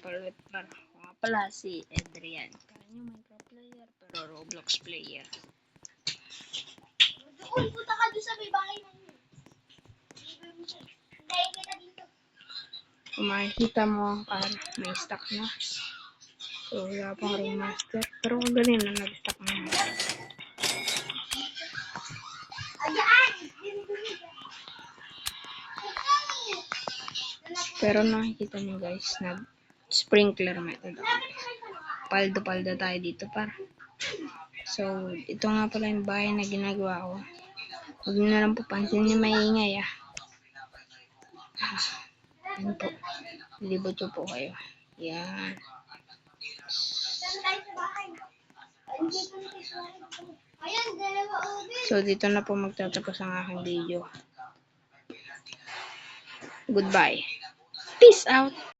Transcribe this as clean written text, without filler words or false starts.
palit par. Ako nga pala si Adrian. Kaya nyo Minecraft player pero Roblox player. Uy, punta ka doon sa may bahay na yun. Hintayin kita dito. Kung makikita mo par, may stock na. So wala pang remaster. Pero kung ganun na nag-stock na. Ayan! Pero nakikita nyo guys, nag-sprinkler method ako. Paldo-paldo tayo dito par. So, ito nga pala yung bahay na ginagawa ko. Huwag nyo na lang papansin yung maingay Yan po. Libot ko po kayo. Yan. Saan tayo sa bahay? Dito na tayo sa bahay. Ayan, dalawa oven. So, dito na po magtatapos ang aking video. Goodbye. Peace out!